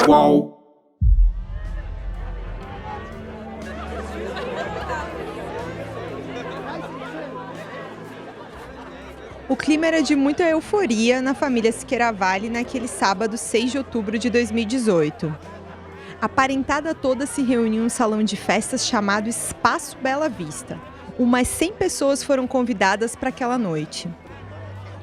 UOL. O clima era de muita euforia na família Schiaravali naquele sábado 6 de outubro de 2018. A parentada toda se reuniu em um salão de festas chamado Espaço Bela Vista. Umas 100 pessoas foram convidadas para aquela noite.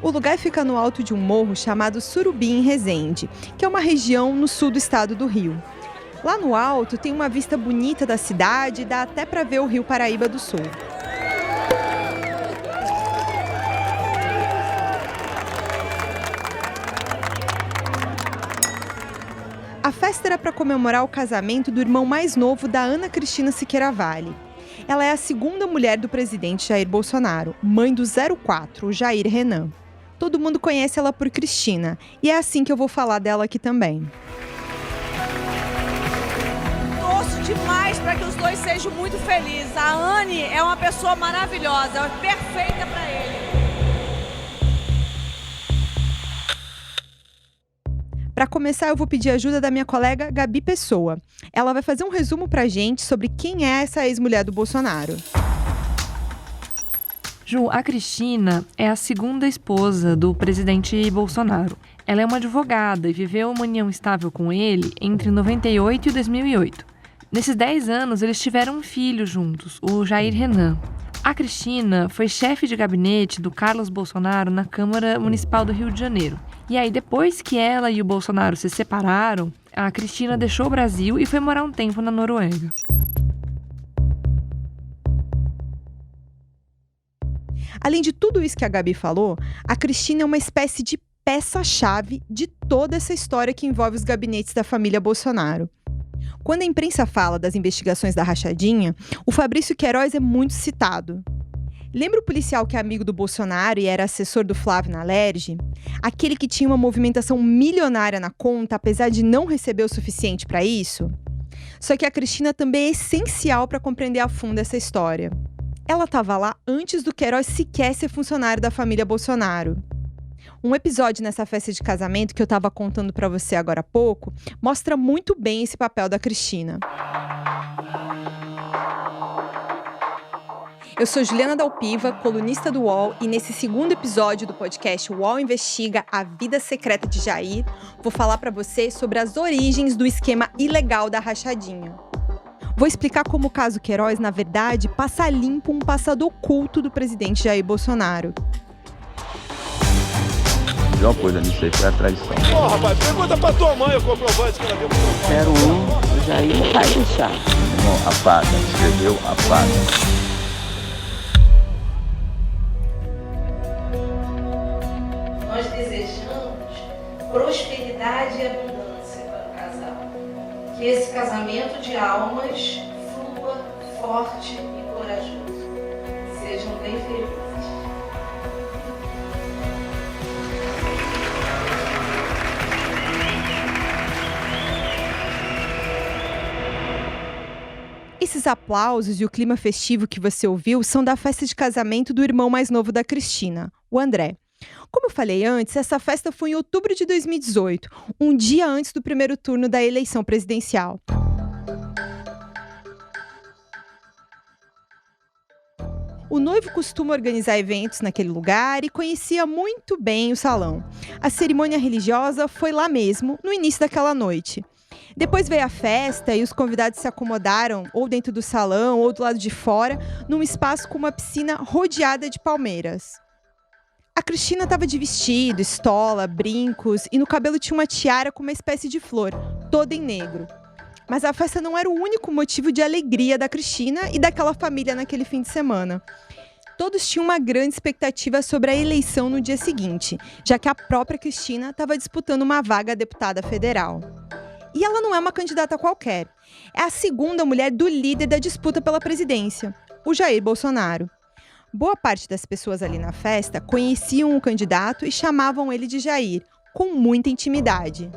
O lugar fica no alto de um morro chamado Surubim, em Resende, que é uma região no sul do estado do Rio. Lá no alto tem uma vista bonita da cidade e dá até para ver o Rio Paraíba do Sul. A festa era para comemorar o casamento do irmão mais novo da Ana Cristina Schiaravali. Ela é a segunda mulher do presidente Jair Bolsonaro, mãe do 04, o Jair Renan. Todo mundo conhece ela por Cristina, e é assim que eu vou falar dela aqui também. Torço demais para que os dois sejam muito felizes. A Anne é uma pessoa maravilhosa, é perfeita para ele. Para começar, eu vou pedir ajuda da minha colega Gabi Pessoa. Ela vai fazer um resumo pra gente sobre quem é essa ex-mulher do Bolsonaro. Ju, a Cristina é a segunda esposa do presidente Bolsonaro. Ela é uma advogada e viveu uma união estável com ele entre 98 e 2008. Nesses 10 anos, eles tiveram um filho juntos, o Jair Renan. A Cristina foi chefe de gabinete do Carlos Bolsonaro na Câmara Municipal do Rio de Janeiro. E aí, depois que ela e o Bolsonaro se separaram, a Cristina deixou o Brasil e foi morar um tempo na Noruega. Além de tudo isso que a Gabi falou, a Cristina é uma espécie de peça-chave de toda essa história que envolve os gabinetes da família Bolsonaro. Quando a imprensa fala das investigações da rachadinha, o Fabrício Queiroz é muito citado. Lembra o policial que é amigo do Bolsonaro e era assessor do Flávio na Alerj? Aquele que tinha uma movimentação milionária na conta, apesar de não receber o suficiente para isso? Só que a Cristina também é essencial para compreender a fundo essa história. Ela estava lá antes do Queiroz sequer ser funcionário da família Bolsonaro. Um episódio nessa festa de casamento que eu estava contando para você agora há pouco mostra muito bem esse papel da Cristina. Eu sou Juliana Dalpiva, colunista do UOL, e nesse segundo episódio do podcast UOL Investiga a Vida Secreta de Jair, vou falar para você sobre as origens do esquema ilegal da rachadinha. Vou explicar como o caso Queiroz, na verdade, passa limpo um passado oculto do presidente Jair Bolsonaro. A pior coisa nisso aí foi a traição. Ô, rapaz, pergunta pra tua mãe o comprovante que ela deu pro teu pai. 01, o Jair não vai deixar. Irmão, apaga, escreveu, apaga. Nós desejamos prosperidade e abundância para o casal. Que esse casamento de almas flua forte e corajoso. Sejam bem felizes. Esses aplausos e o clima festivo que você ouviu são da festa de casamento do irmão mais novo da Cristina, o André. Como eu falei antes, essa festa foi em outubro de 2018, um dia antes do primeiro turno da eleição presidencial. O noivo costuma organizar eventos naquele lugar e conhecia muito bem o salão. A cerimônia religiosa foi lá mesmo, no início daquela noite. Depois veio a festa e os convidados se acomodaram ou dentro do salão ou do lado de fora, num espaço com uma piscina rodeada de palmeiras. A Cristina estava de vestido, estola, brincos e no cabelo tinha uma tiara com uma espécie de flor, toda em negro. Mas a festa não era o único motivo de alegria da Cristina e daquela família naquele fim de semana. Todos tinham uma grande expectativa sobre a eleição no dia seguinte, já que a própria Cristina estava disputando uma vaga a deputada federal. E ela não é uma candidata qualquer. É a segunda mulher do líder da disputa pela presidência, o Jair Bolsonaro. Boa parte das pessoas ali na festa conheciam o candidato e chamavam ele de Jair, com muita intimidade.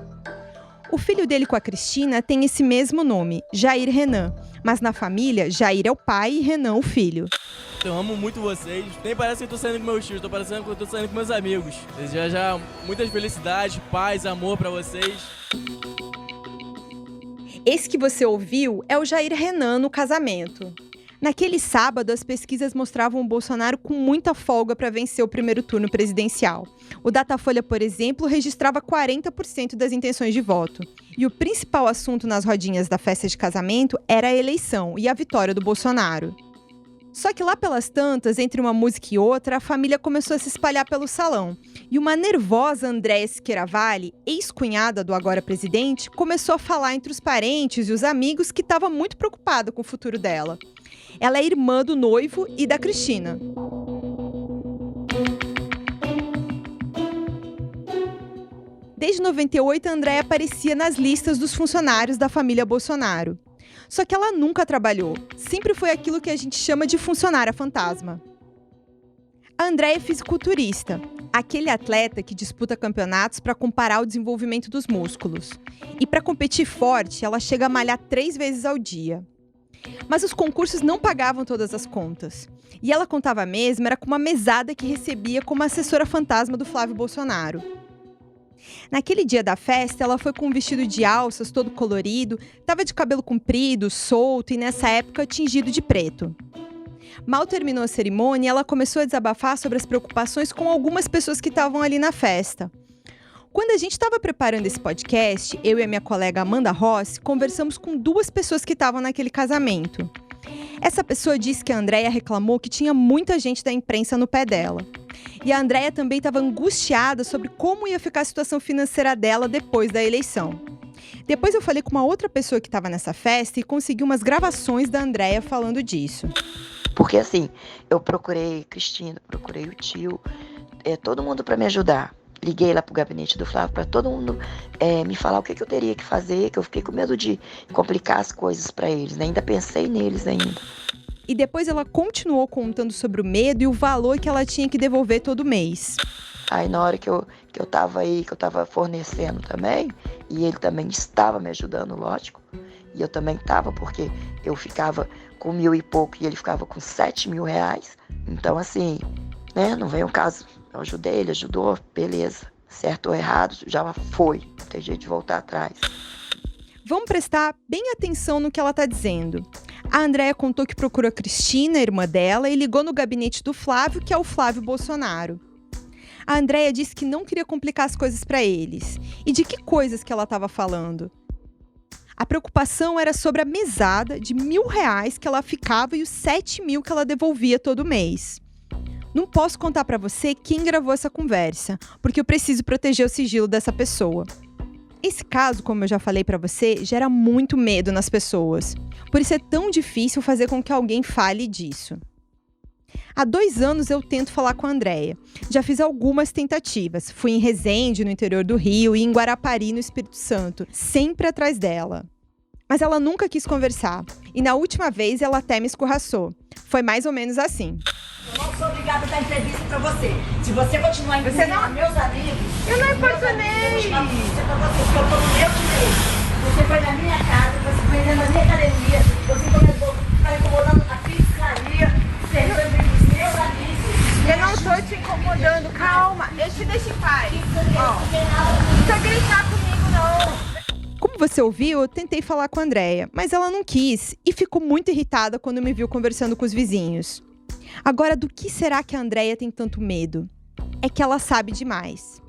O filho dele com a Cristina tem esse mesmo nome, Jair Renan, mas na família, Jair é o pai e Renan o filho. Eu amo muito vocês. Nem parece que eu tô saindo com meus tios, tô parecendo que eu tô saindo com meus amigos. Desejar muitas felicidades, paz, amor pra vocês. Esse que você ouviu é o Jair Renan no casamento. Naquele sábado, as pesquisas mostravam o Bolsonaro com muita folga para vencer o primeiro turno presidencial. O Datafolha, por exemplo, registrava 40% das intenções de voto. E o principal assunto nas rodinhas da festa de casamento era a eleição e a vitória do Bolsonaro. Só que lá pelas tantas, entre uma música e outra, a família começou a se espalhar pelo salão. E uma nervosa Andréia Siqueira Vale, ex-cunhada do agora presidente, começou a falar entre os parentes e os amigos que estava muito preocupada com o futuro dela. Ela é irmã do noivo e da Cristina. Desde 98, a Andréia aparecia nas listas dos funcionários da família Bolsonaro. Só que ela nunca trabalhou. Sempre foi aquilo que a gente chama de funcionária fantasma. A Andréia é fisiculturista, aquele atleta que disputa campeonatos para comparar o desenvolvimento dos músculos. E para competir forte, ela chega a malhar 3 vezes ao dia. Mas os concursos não pagavam todas as contas. E ela contava mesmo era com uma mesada que recebia como assessora fantasma do Flávio Bolsonaro. Naquele dia da festa, ela foi com um vestido de alças todo colorido, estava de cabelo comprido, solto e nessa época tingido de preto. Mal terminou a cerimônia, ela começou a desabafar sobre as preocupações com algumas pessoas que estavam ali na festa. Quando a gente estava preparando esse podcast, eu e a minha colega Amanda Rossi conversamos com 2 pessoas que estavam naquele casamento. Essa pessoa disse que a Andréia reclamou que tinha muita gente da imprensa no pé dela. E a Andréia também estava angustiada sobre como ia ficar a situação financeira dela depois da eleição. Depois eu falei com uma outra pessoa que estava nessa festa e consegui umas gravações da Andréia falando disso. Porque assim, eu procurei Cristina, procurei o tio, todo mundo para me ajudar. Liguei lá pro gabinete do Flávio para todo mundo me falar o que eu teria que fazer, que eu fiquei com medo de complicar as coisas para eles, né? Ainda pensei neles ainda. E depois ela continuou contando sobre o medo e o valor que ela tinha que devolver todo mês. Aí na hora que eu tava aí, que eu tava fornecendo também, e ele também estava me ajudando, lógico, e eu também tava, porque eu ficava com 1.000 e pouco e ele ficava com 7.000 reais. Então assim, né, não vem o caso, eu ajudei, ele ajudou, beleza. Certo ou errado, já foi, não tem jeito de voltar atrás. Vamos prestar bem atenção no que ela está dizendo. A Andréia contou que procurou a Cristina, a irmã dela, e ligou no gabinete do Flávio, que é o Flávio Bolsonaro. A Andréia disse que não queria complicar as coisas para eles. E de que coisas que ela estava falando? A preocupação era sobre a mesada de 1.000 reais que ela ficava e os 7.000 que ela devolvia todo mês. Não posso contar para você quem gravou essa conversa, porque eu preciso proteger o sigilo dessa pessoa. Esse caso, como eu já falei para você, gera muito medo nas pessoas. Por isso é tão difícil fazer com que alguém fale disso. Há 2 anos eu tento falar com a Andréia. Já fiz algumas tentativas. Fui em Resende, no interior do Rio, e em Guarapari, no Espírito Santo, sempre atrás dela. Mas ela nunca quis conversar. E na última vez ela até me escorraçou. Foi mais ou menos assim. Eu não sou obrigada a dar entrevista pra você. Se você continuar incomodando meus amigos... Eu não importunei! Eu tô no meu direito. Você foi na minha casa, você foi na minha academia, você tá incomodando a pizzaria, você os meus amigos. Eu não tô te incomodando, calma, eu te deixo em paz. Não precisa gritar comigo, não. Como você ouviu, eu tentei falar com a Andréia, mas ela não quis e ficou muito irritada quando me viu conversando com os vizinhos. Agora, do que será que a Andréia tem tanto medo? É que ela sabe demais.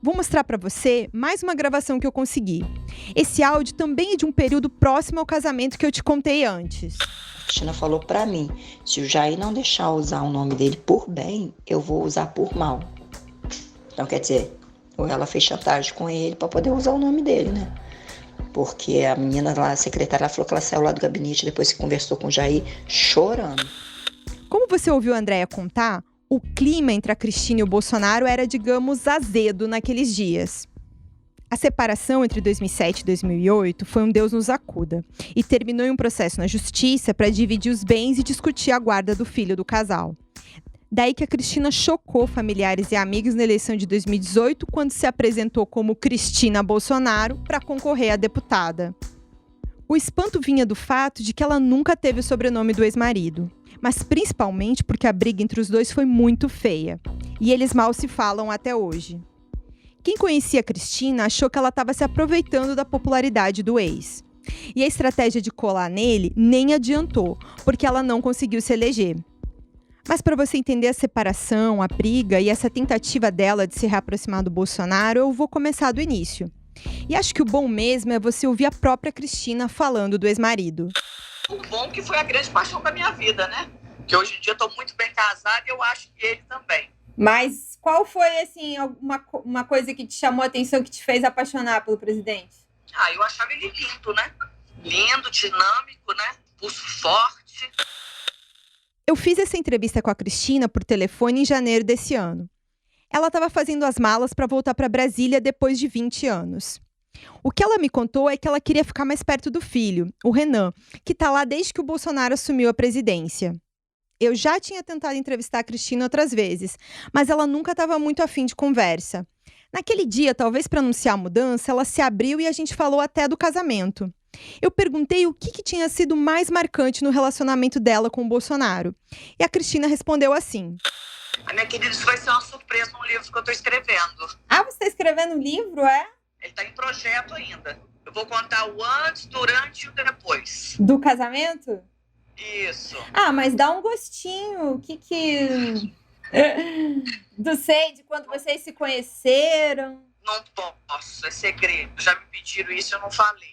Vou mostrar para você mais uma gravação que eu consegui. Esse áudio também é de um período próximo ao casamento que eu te contei antes. A Cristina falou para mim, se o Jair não deixar usar o nome dele por bem, eu vou usar por mal. Então, quer dizer, ou ela fez chantagem com ele para poder usar o nome dele, né? Porque a menina lá, a secretária, ela falou que ela saiu lá do gabinete depois que conversou com o Jair, chorando. Como você ouviu a Andréia contar, o clima entre a Cristina e o Bolsonaro era, digamos, azedo naqueles dias. A separação entre 2007 e 2008 foi um Deus nos acuda e terminou em um processo na justiça para dividir os bens e discutir a guarda do filho do casal. Daí que a Cristina chocou familiares e amigos na eleição de 2018, quando se apresentou como Cristina Bolsonaro para concorrer a deputada. O espanto vinha do fato de que ela nunca teve o sobrenome do ex-marido, mas principalmente porque a briga entre os dois foi muito feia, e eles mal se falam até hoje. Quem conhecia a Cristina achou que ela estava se aproveitando da popularidade do ex. E a estratégia de colar nele nem adiantou, porque ela não conseguiu se eleger. Mas para você entender a separação, a briga e essa tentativa dela de se reaproximar do Bolsonaro, eu vou começar do início. E acho que o bom mesmo é você ouvir a própria Cristina falando do ex-marido. O bom que foi a grande paixão da minha vida, né? Que hoje em dia eu tô muito bem casada e eu acho que ele também. Mas qual foi, assim, uma coisa que te chamou a atenção, que te fez apaixonar pelo presidente? Eu achava ele lindo, né? Lindo, dinâmico, né? Pulso forte. Eu fiz essa entrevista com a Cristina por telefone em janeiro desse ano. Ela estava fazendo as malas para voltar para Brasília depois de 20 anos. O que ela me contou é que ela queria ficar mais perto do filho, o Renan, que está lá desde que o Bolsonaro assumiu a presidência. Eu já tinha tentado entrevistar a Cristina outras vezes, mas ela nunca estava muito afim de conversa. Naquele dia, talvez para anunciar a mudança, ela se abriu e a gente falou até do casamento. Eu perguntei o que tinha sido mais marcante no relacionamento dela com o Bolsonaro. E a Cristina respondeu assim: Minha querida, isso vai ser uma surpresa no livro que eu estou escrevendo. Ah, você está escrevendo um livro, é? Ele está em projeto ainda. Eu vou contar o antes, durante e o depois. Do casamento? Isso. Mas dá um gostinho. De quando vocês se conheceram. Não posso, é segredo. Já me pediram isso e eu não falei.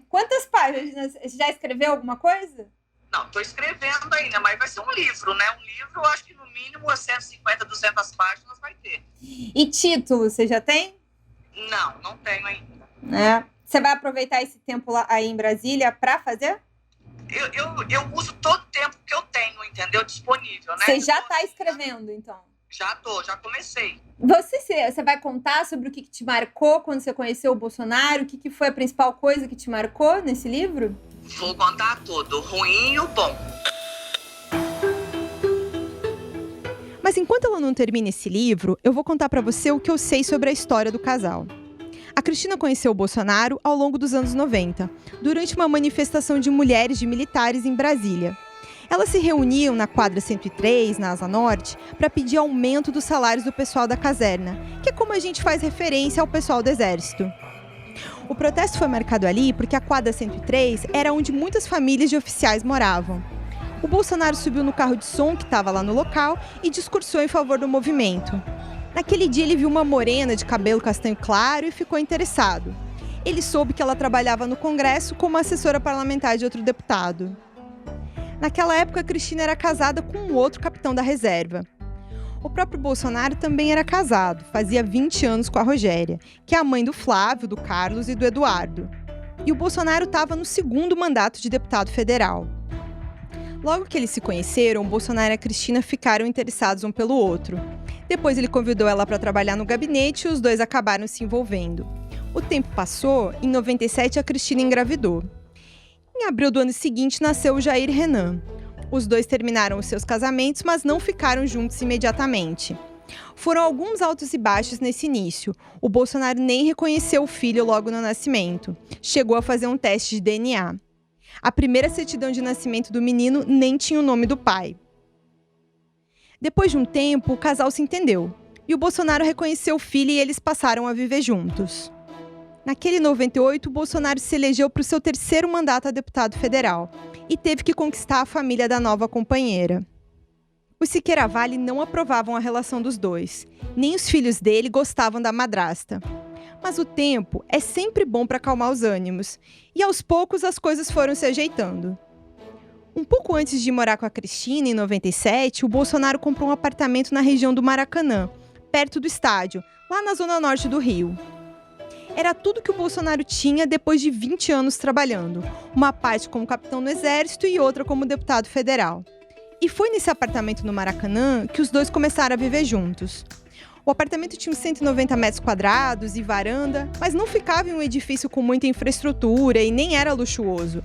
Quantas páginas? Você já escreveu alguma coisa? Não, estou escrevendo ainda, mas vai ser um livro, né? Um livro, eu acho que no mínimo 150, 200 páginas vai ter. E título, você já tem? Não tenho ainda. Você vai aproveitar esse tempo lá aí em Brasília para fazer? Eu uso todo o tempo que eu tenho, entendeu? Disponível, né? Você já está escrevendo, então? Já comecei. Você vai contar sobre o que te marcou quando você conheceu o Bolsonaro? O que foi a principal coisa que te marcou nesse livro? Vou contar tudo, o ruim e o bom. Mas enquanto ela não termina esse livro, eu vou contar para você o que eu sei sobre a história do casal. A Cristina conheceu o Bolsonaro ao longo dos anos 90, durante uma manifestação de mulheres de militares em Brasília. Elas se reuniam na quadra 103, na Asa Norte, para pedir aumento dos salários do pessoal da caserna, que é como a gente faz referência ao pessoal do Exército. O protesto foi marcado ali porque a quadra 103 era onde muitas famílias de oficiais moravam. O Bolsonaro subiu no carro de som que estava lá no local e discursou em favor do movimento. Naquele dia ele viu uma morena de cabelo castanho claro e ficou interessado. Ele soube que ela trabalhava no Congresso como assessora parlamentar de outro deputado. Naquela época, a Cristina era casada com um outro capitão da reserva. O próprio Bolsonaro também era casado, fazia 20 anos com a Rogéria, que é a mãe do Flávio, do Carlos e do Eduardo. E o Bolsonaro estava no segundo mandato de deputado federal. Logo que eles se conheceram, o Bolsonaro e a Cristina ficaram interessados um pelo outro. Depois ele convidou ela para trabalhar no gabinete e os dois acabaram se envolvendo. O tempo passou, em 97 a Cristina engravidou. Em abril do ano seguinte nasceu o Jair Renan. Os dois terminaram os seus casamentos, mas não ficaram juntos imediatamente. Foram alguns altos e baixos nesse início. O Bolsonaro nem reconheceu o filho logo no nascimento. Chegou a fazer um teste de DNA. A primeira certidão de nascimento do menino nem tinha o nome do pai. Depois de um tempo, o casal se entendeu. E o Bolsonaro reconheceu o filho e eles passaram a viver juntos. Naquele 98, o Bolsonaro se elegeu para o seu terceiro mandato a deputado federal e teve que conquistar a família da nova companheira. Os Siqueira Vale não aprovavam a relação dos dois, nem os filhos dele gostavam da madrasta. Mas o tempo é sempre bom para acalmar os ânimos, e aos poucos as coisas foram se ajeitando. Um pouco antes de morar com a Cristina, em 97, o Bolsonaro comprou um apartamento na região do Maracanã, perto do estádio, lá na zona norte do Rio. Era tudo que o Bolsonaro tinha depois de 20 anos trabalhando, uma parte como capitão no Exército e outra como deputado federal. E foi nesse apartamento no Maracanã que os dois começaram a viver juntos. O apartamento tinha uns 190 metros quadrados e varanda, mas não ficava em um edifício com muita infraestrutura e nem era luxuoso.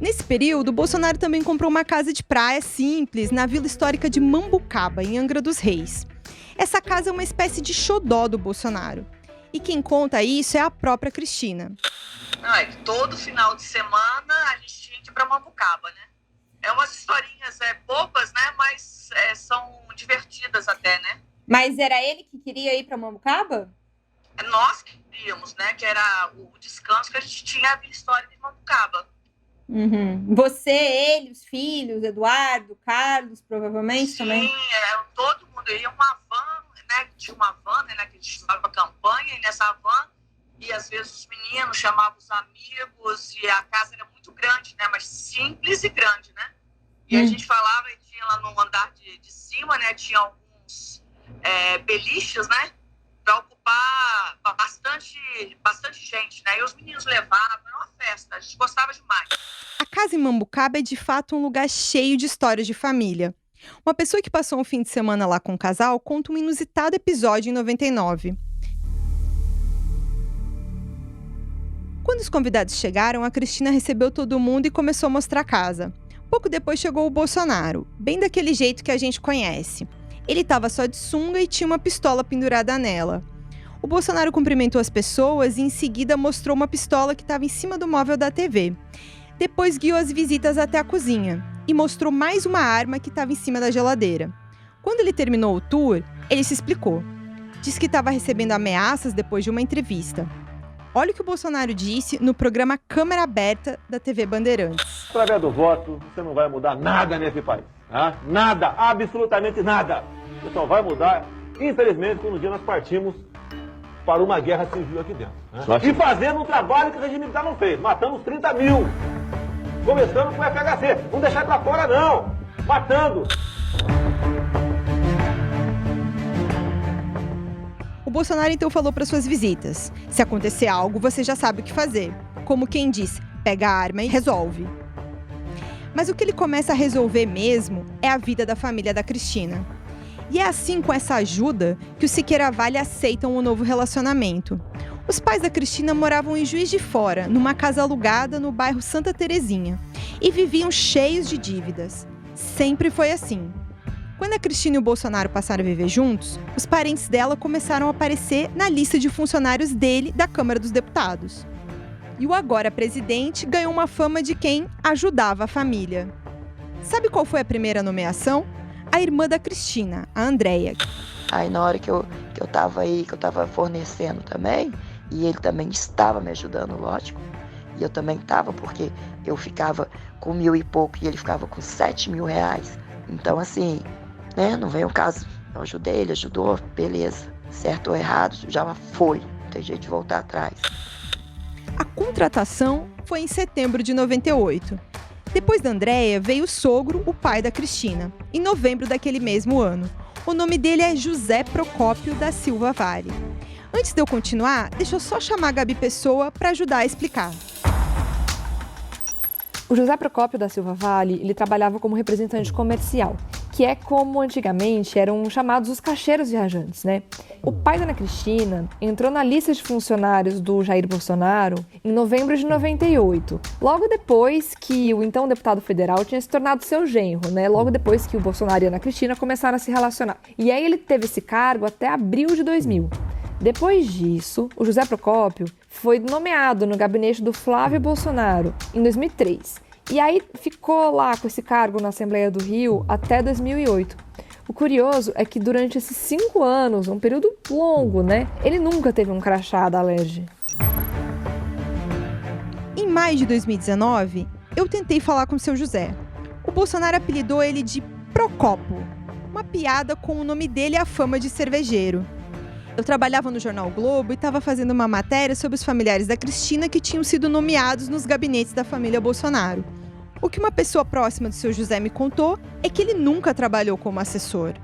Nesse período, o Bolsonaro também comprou uma casa de praia simples na vila histórica de Mambucaba, em Angra dos Reis. Essa casa é uma espécie de xodó do Bolsonaro. E quem conta isso é a própria Cristina. Todo final de semana a gente tinha que ir pra Mambucaba, né? É umas historinhas bobas, né? Mas são divertidas até, né? Mas era ele que queria ir pra Mambucaba? nós queríamos, né? Que era o descanso que a gente tinha a Vila Histórica de Mambucaba. Uhum. Você, ele, os filhos, Eduardo, Carlos, provavelmente também? Sim, todo mundo. Ia uma van, né? Tinha uma van, né? Que a gente chamava campanha, e nessa van, e às vezes os meninos chamavam os amigos, e a casa era muito grande, né? Mas simples e grande, né? E a gente falava, e tinha lá no andar de cima, né? Tinha alguns beliches, né? Para ocupar bastante gente, né? E os meninos levavam, era uma festa, a gente gostava demais. A casa em Mambucaba é de fato um lugar cheio de histórias de família. Uma pessoa que passou um fim de semana lá com o casal conta um inusitado episódio em 99. Quando os convidados chegaram, a Cristina recebeu todo mundo e começou a mostrar a casa. Pouco depois chegou o Bolsonaro, bem daquele jeito que a gente conhece. Ele estava só de sunga e tinha uma pistola pendurada nela. O Bolsonaro cumprimentou as pessoas e em seguida mostrou uma pistola que estava em cima do móvel da TV. Depois guiou as visitas até a cozinha e mostrou mais uma arma que estava em cima da geladeira. Quando ele terminou o tour, ele se explicou. Disse que estava recebendo ameaças depois de uma entrevista. Olha o que o Bolsonaro disse no programa Câmara Aberta da TV Bandeirantes. Através do voto, você não vai mudar nada nesse país. Tá? Nada, absolutamente nada. Você só vai mudar, infelizmente, quando um dia nós partimos para uma guerra civil aqui dentro. Né? E fazendo um trabalho que o regime militar não fez. Matamos 30 mil. Começando com o FHC. Não deixar pra fora, não. Matando. O Bolsonaro então falou para suas visitas: se acontecer algo, você já sabe o que fazer. Como quem diz, pega a arma e resolve. Mas o que ele começa a resolver mesmo é a vida da família da Cristina. E é assim, com essa ajuda, que os Siqueira Vale aceitam um novo relacionamento. Os pais da Cristina moravam em Juiz de Fora, numa casa alugada no bairro Santa Terezinha, e viviam cheios de dívidas. Sempre foi assim. Quando a Cristina e o Bolsonaro passaram a viver juntos, os parentes dela começaram a aparecer na lista de funcionários dele da Câmara dos Deputados. E o agora presidente ganhou uma fama de quem ajudava a família. Sabe qual foi a primeira nomeação? A irmã da Cristina, a Andréia. Aí na hora que eu tava aí, que eu tava fornecendo também, e ele também estava me ajudando, lógico, e eu também tava, porque eu ficava com 1.000 e pouco e ele ficava com 7.000 reais. Então assim, né, não vem o caso, eu ajudei, ele ajudou, beleza, certo ou errado, já foi, não tem jeito de voltar atrás. A contratação foi em setembro de 98. Depois da Andréia, veio o sogro, o pai da Cristina, em novembro daquele mesmo ano. O nome dele é José Procópio da Silva Vale. Antes de eu continuar, deixa eu só chamar a Gabi Pessoa para ajudar a explicar. O José Procópio da Silva Vale, ele trabalhava como representante comercial, que é como antigamente eram chamados os caixeiros viajantes, né? O pai da Ana Cristina entrou na lista de funcionários do Jair Bolsonaro em novembro de 98, logo depois que o então deputado federal tinha se tornado seu genro, né? Logo depois que o Bolsonaro e a Ana Cristina começaram a se relacionar. E aí ele teve esse cargo até abril de 2000. Depois disso, o José Procópio foi nomeado no gabinete do Flávio Bolsonaro em 2003. E aí ficou lá com esse cargo na Assembleia do Rio até 2008. O curioso é que durante esses 5 anos, um período longo, né, ele nunca teve um crachá da Alerj. Em maio de 2019, eu tentei falar com o seu José. O Bolsonaro apelidou ele de Procopo, uma piada com o nome dele e a fama de cervejeiro. Eu trabalhava no jornal o Globo e estava fazendo uma matéria sobre os familiares da Cristina que tinham sido nomeados nos gabinetes da família Bolsonaro. O que uma pessoa próxima do seu José me contou é que ele nunca trabalhou como assessor.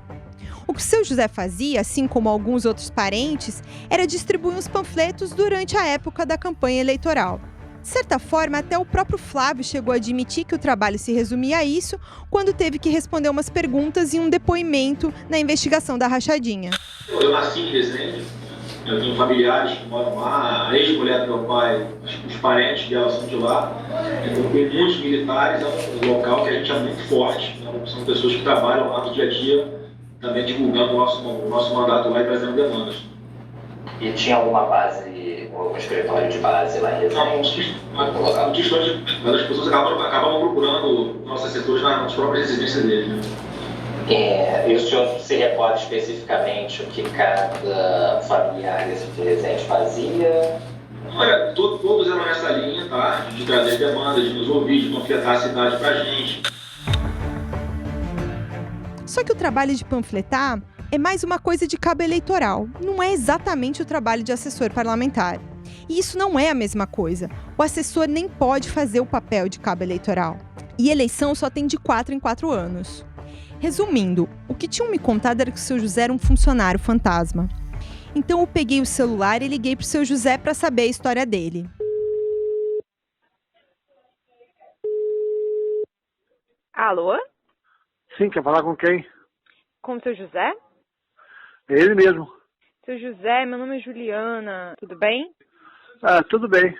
O que o seu José fazia, assim como alguns outros parentes, era distribuir uns panfletos durante a época da campanha eleitoral. De certa forma, até o próprio Flávio chegou a admitir que o trabalho se resumia a isso quando teve que responder umas perguntas em um depoimento na investigação da rachadinha. Eu nasci em Resende, eu tenho familiares que moram lá, a ex-mulher do meu pai, os parentes dela são de lá. Então, tem muitos militares, é um local que a gente é muito forte, né? São pessoas que trabalham lá no dia a dia, também divulgando o nosso mandato lá e trazendo demandas. E tinha alguma base, algum escritório de base lá em Resende? Não, distante, mas as pessoas acabam procurando nossos setores nas próprias residências deles. Né? E o senhor se recorda especificamente o que cada familiar desse presente fazia? Olha, todos eram nessa linha, tá? De trazer demanda, de nos ouvir, de panfletar a cidade pra gente. Só que o trabalho de panfletar é mais uma coisa de cabo eleitoral, não é exatamente o trabalho de assessor parlamentar. E isso não é a mesma coisa. O assessor nem pode fazer o papel de cabo eleitoral. E eleição só tem de 4 em 4 anos. Resumindo, o que tinham me contado era que o seu José era um funcionário fantasma. Então eu peguei o celular e liguei pro seu José para saber a história dele. Alô? Sim, quer falar com quem? Com o seu José? Ele mesmo. Seu José, meu nome é Juliana, tudo bem? Ah, tudo bem.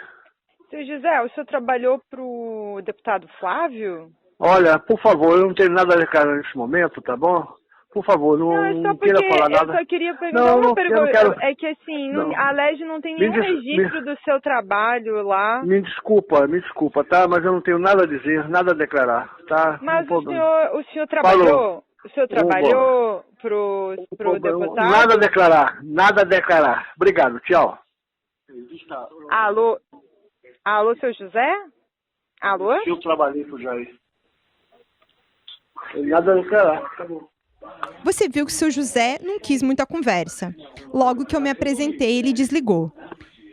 Seu José, o senhor trabalhou pro deputado Flávio? Olha, por favor, eu não tenho nada a declarar nesse momento, tá bom? Por favor, não queira falar nada. Eu só queria perguntar uma pergunta. Eu quero... É que assim, a LEG não tem nenhum registro do seu trabalho lá. Me desculpa, tá? Mas eu não tenho nada a dizer, nada a declarar, tá? Mas o senhor trabalhou? Falou. O senhor trabalhou pro deputado? Nada a declarar. Obrigado, tchau. Alô? Alô, seu José? Alô? Eu trabalhei pro Jair. Nada a declarar, tá bom. Você viu que o seu José não quis muita conversa. Logo que eu me apresentei, ele desligou.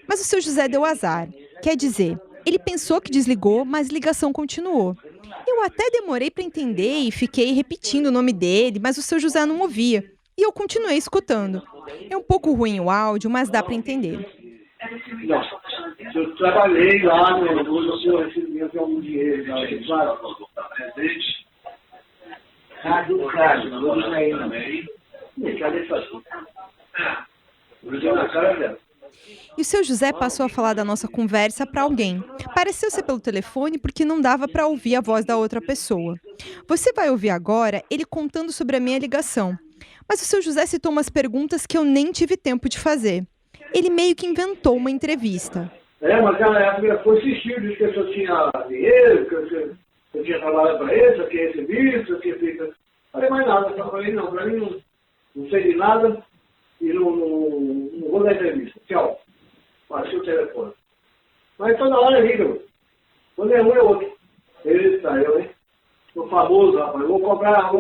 Mas o seu José deu azar. Quer dizer, ele pensou que desligou, mas a ligação continuou. Eu até demorei para entender e fiquei repetindo o nome dele, mas o seu José não ouvia. E eu continuei escutando. É um pouco ruim o áudio, mas dá para entender. Nossa, eu trabalhei lá no senhor recebia algum dinheiro lá, presente. Vamos aí também. E o seu José passou a falar da nossa conversa para alguém. Pareceu ser pelo telefone porque não dava para ouvir a voz da outra pessoa. Você vai ouvir agora ele contando sobre a minha ligação. Mas o seu José citou umas perguntas que eu nem tive tempo de fazer. Ele meio que inventou uma entrevista. Mas ela foi insistir, disse que eu tinha dinheiro, que eu tinha trabalhado para ele, eu tinha recebido, eu tinha feito... Falei mais nada, eu falei não, para mim não sei de nada e não vou dar entrevista. Tchau. Passei o telefone. Mas toda hora liga, quando é um é outro. Eita, eu, hein? Sou famoso, rapaz. Vou cobrar lá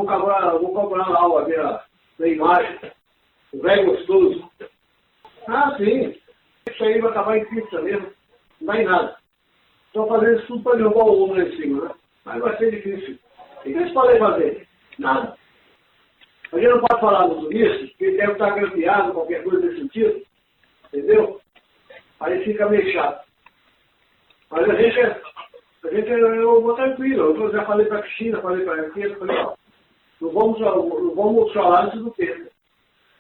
a imagem. O velho gostoso. Ah, sim. Isso aí vai acabar em pizza mesmo. Não dá em nada. Estou fazendo isso tudo para derrubar o ombro lá em cima, né? Mas vai ser difícil. O que eles podem fazer? Nada. A gente não pode falar dos turistas, porque deve estar grampeado, qualquer coisa desse sentido. Entendeu? Aí fica meio chato. Mas a gente eu vou tranquilo. Eu já falei para a Cristina, falei para a Cristina, falei, ó, não vamos falar antes do tempo.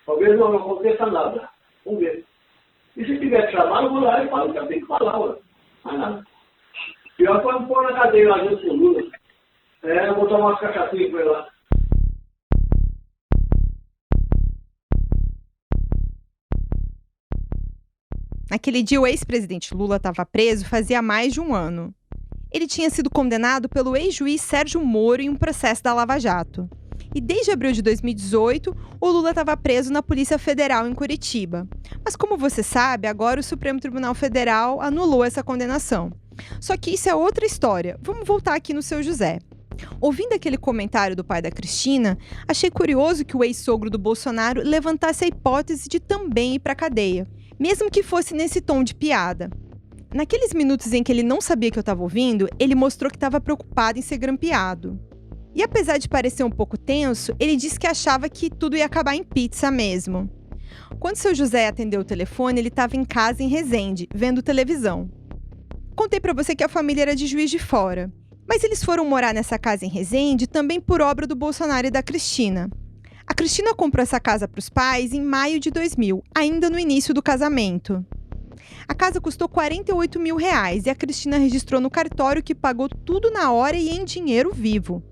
Talvez não aconteça nada. Vamos ver. E se tiver que chamar, eu vou lá e falo que eu tenho que falar, ué. Mas nada. Pior que eu pôr na cadeia lá dentro do Lula. Eu vou tomar umas cachaçinhas com ele lá. Naquele dia, o ex-presidente Lula estava preso fazia mais de um ano. Ele tinha sido condenado pelo ex-juiz Sérgio Moro em um processo da Lava Jato. E desde abril de 2018, o Lula estava preso na Polícia Federal em Curitiba. Mas como você sabe, agora o Supremo Tribunal Federal anulou essa condenação. Só que isso é outra história. Vamos voltar aqui no seu José. Ouvindo aquele comentário do pai da Cristina, achei curioso que o ex-sogro do Bolsonaro levantasse a hipótese de também ir para a cadeia, mesmo que fosse nesse tom de piada. Naqueles minutos em que ele não sabia que eu estava ouvindo, ele mostrou que estava preocupado em ser grampeado. E apesar de parecer um pouco tenso, ele disse que achava que tudo ia acabar em pizza mesmo. Quando seu José atendeu o telefone, ele estava em casa em Resende, vendo televisão. Contei para você que a família era de Juiz de Fora. Mas eles foram morar nessa casa em Resende também por obra do Bolsonaro e da Cristina. A Cristina comprou essa casa para os pais em maio de 2000, ainda no início do casamento. A casa custou R$48 mil e a Cristina registrou no cartório que pagou tudo na hora e em dinheiro vivo.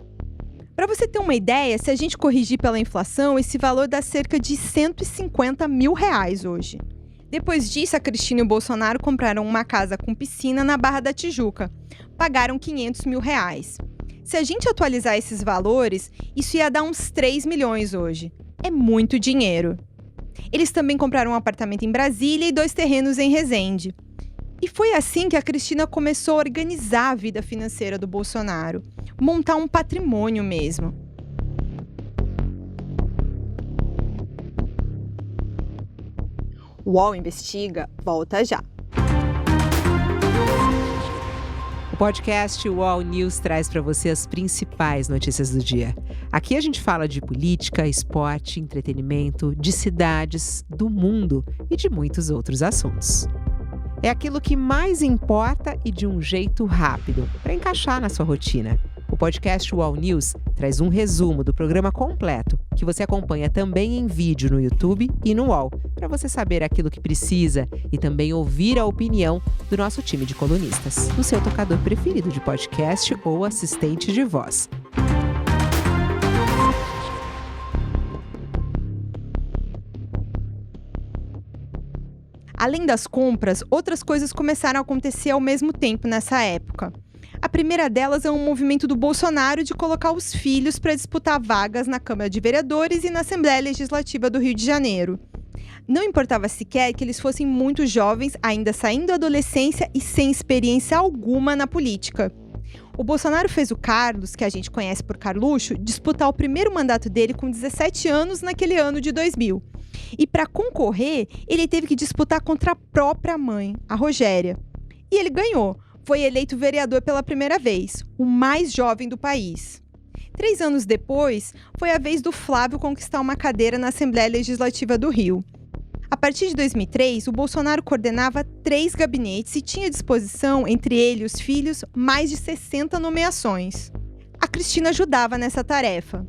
Para você ter uma ideia, se a gente corrigir pela inflação, esse valor dá cerca de R$150 mil hoje. Depois disso, a Cristina e o Bolsonaro compraram uma casa com piscina na Barra da Tijuca. Pagaram R$500 mil. Se a gente atualizar esses valores, isso ia dar uns 3 milhões hoje. É muito dinheiro. Eles também compraram um apartamento em Brasília e 2 terrenos em Resende. E foi assim que a Cristina começou a organizar a vida financeira do Bolsonaro, montar um patrimônio mesmo. O UOL Investiga volta já. O podcast UOL News traz para você as principais notícias do dia. Aqui a gente fala de política, esporte, entretenimento, de cidades, do mundo e de muitos outros assuntos. É aquilo que mais importa e de um jeito rápido, para encaixar na sua rotina. O podcast UOL News traz um resumo do programa completo, que você acompanha também em vídeo no YouTube e no UOL, para você saber aquilo que precisa e também ouvir a opinião do nosso time de colunistas, no seu tocador preferido de podcast ou assistente de voz. Além das compras, outras coisas começaram a acontecer ao mesmo tempo nessa época. A primeira delas é um movimento do Bolsonaro de colocar os filhos para disputar vagas na Câmara de Vereadores e na Assembleia Legislativa do Rio de Janeiro. Não importava sequer que eles fossem muito jovens, ainda saindo da adolescência e sem experiência alguma na política. O Bolsonaro fez o Carlos, que a gente conhece por Carluxo, disputar o primeiro mandato dele com 17 anos naquele ano de 2000. E para concorrer, ele teve que disputar contra a própria mãe, a Rogéria. E ele ganhou. Foi eleito vereador pela primeira vez, o mais jovem do país. 3 anos depois, foi a vez do Flávio conquistar uma cadeira na Assembleia Legislativa do Rio. A partir de 2003, o Bolsonaro coordenava 3 gabinetes e tinha à disposição, entre ele e os filhos, mais de 60 nomeações. A Cristina ajudava nessa tarefa.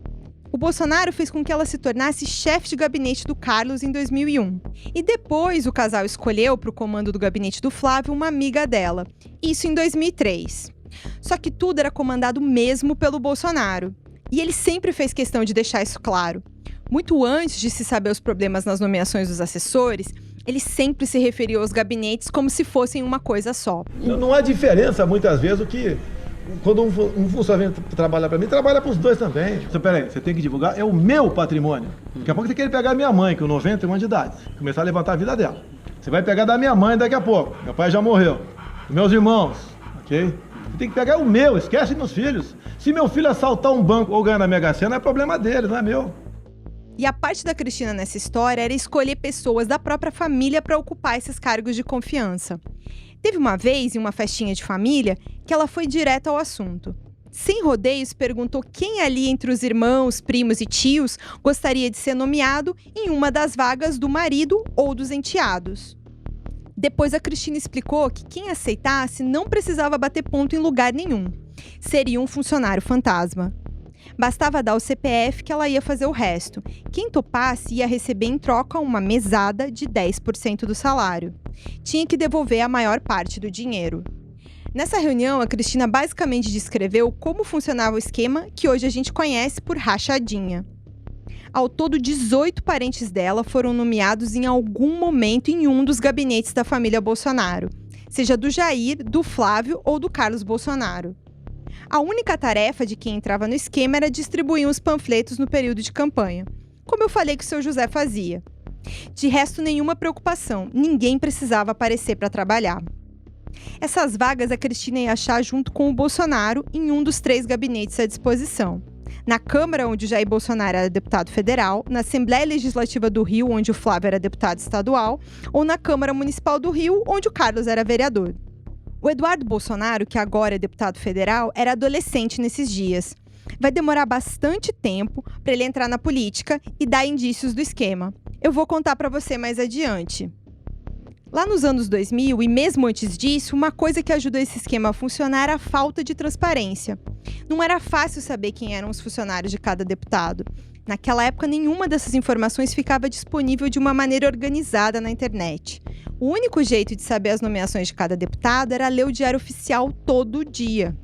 O Bolsonaro fez com que ela se tornasse chefe de gabinete do Carlos em 2001. E depois o casal escolheu para o comando do gabinete do Flávio uma amiga dela. Isso em 2003. Só que tudo era comandado mesmo pelo Bolsonaro. E ele sempre fez questão de deixar isso claro. Muito antes de se saber os problemas nas nomeações dos assessores, ele sempre se referiu aos gabinetes como se fossem uma coisa só. Não há diferença, muitas vezes, o que... Quando um funcionário trabalha para mim, trabalha para os dois também. Peraí, você tem que divulgar, é o meu patrimônio. Daqui a pouco você quer pegar a minha mãe, com 91 anos de idade, começar a levantar a vida dela. Você vai pegar da minha mãe daqui a pouco, meu pai já morreu, meus irmãos, ok? Você tem que pegar o meu, esquece meus filhos. Se meu filho assaltar um banco ou ganhar na Mega Sena, é problema dele, não é meu. E a parte da Cristina nessa história era escolher pessoas da própria família para ocupar esses cargos de confiança. Teve uma vez, em uma festinha de família, que ela foi direto ao assunto. Sem rodeios, perguntou quem ali entre os irmãos, primos e tios gostaria de ser nomeado em uma das vagas do marido ou dos enteados. Depois a Cristina explicou que quem aceitasse não precisava bater ponto em lugar nenhum. Seria um funcionário fantasma. Bastava dar o CPF que ela ia fazer o resto. Quem topasse ia receber em troca uma mesada de 10% do salário. Tinha que devolver a maior parte do dinheiro. Nessa reunião, a Cristina basicamente descreveu como funcionava o esquema que hoje a gente conhece por rachadinha. Ao todo, 18 parentes dela foram nomeados em algum momento em um dos gabinetes da família Bolsonaro, seja do Jair, do Flávio ou do Carlos Bolsonaro. A única tarefa de quem entrava no esquema era distribuir os panfletos no período de campanha, como eu falei que o seu José fazia. De resto, nenhuma preocupação, ninguém precisava aparecer para trabalhar. Essas vagas a Cristina ia achar junto com o Bolsonaro em um dos 3 gabinetes à disposição. Na Câmara, onde o Jair Bolsonaro era deputado federal, na Assembleia Legislativa do Rio, onde o Flávio era deputado estadual, ou na Câmara Municipal do Rio, onde o Carlos era vereador. O Eduardo Bolsonaro, que agora é deputado federal, era adolescente nesses dias. Vai demorar bastante tempo para ele entrar na política e dar indícios do esquema. Eu vou contar para você mais adiante. Lá nos anos 2000, e mesmo antes disso, uma coisa que ajudou esse esquema a funcionar era a falta de transparência. Não era fácil saber quem eram os funcionários de cada deputado. Naquela época, nenhuma dessas informações ficava disponível de uma maneira organizada na internet. O único jeito de saber as nomeações de cada deputado era ler o Diário Oficial todo dia.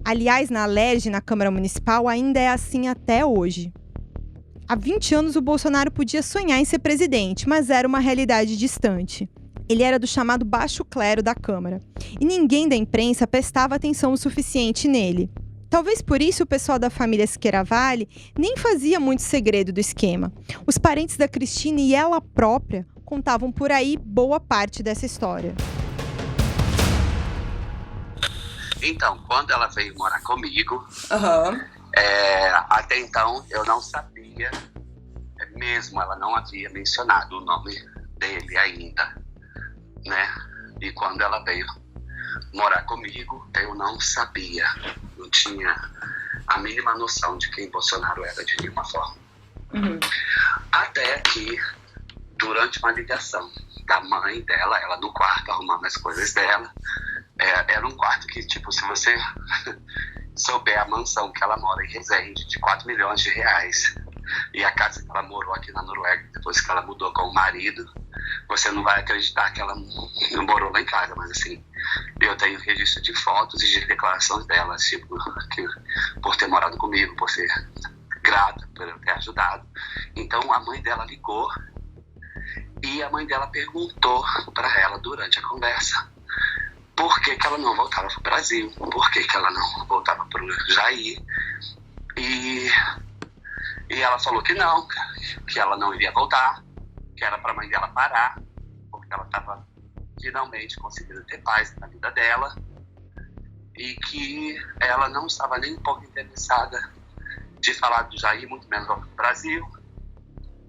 Aliás, na Alerj, na Câmara Municipal, ainda é assim até hoje. Há 20 anos, o Bolsonaro podia sonhar em ser presidente, mas era uma realidade distante. Ele era do chamado baixo clero da Câmara, e ninguém da imprensa prestava atenção o suficiente nele. Talvez por isso o pessoal da família Schiaravale nem fazia muito segredo do esquema. Os parentes da Cristina e ela própria contavam por aí boa parte dessa história. Então, quando ela veio morar comigo, até então eu não sabia, mesmo ela não havia mencionado o nome dele ainda, né? E quando ela veio morar comigo, eu não sabia, não tinha a mínima noção de quem Bolsonaro era de nenhuma forma. Até que, durante uma ligação da mãe dela, ela no quarto arrumando as coisas dela, era um quarto que, tipo, se você souber a mansão que ela mora em Resende, de 4 milhões de reais, e a casa que ela morou aqui na Noruega, depois que ela mudou com o marido, você não vai acreditar que ela não morou lá em casa, mas assim, eu tenho registro de fotos e de declarações dela, tipo, por ter morado comigo, por ser grata, por eu ter ajudado. Então a mãe dela ligou e a mãe dela perguntou para ela durante a conversa por que ela não voltava para o Brasil, por que ela não voltava para o Jair, e ela falou que não, que ela não iria voltar, que era para a mãe dela parar, porque ela estava finalmente conseguindo ter paz na vida dela, e que ela não estava nem um pouco interessada de falar do Jair, muito menos do Brasil.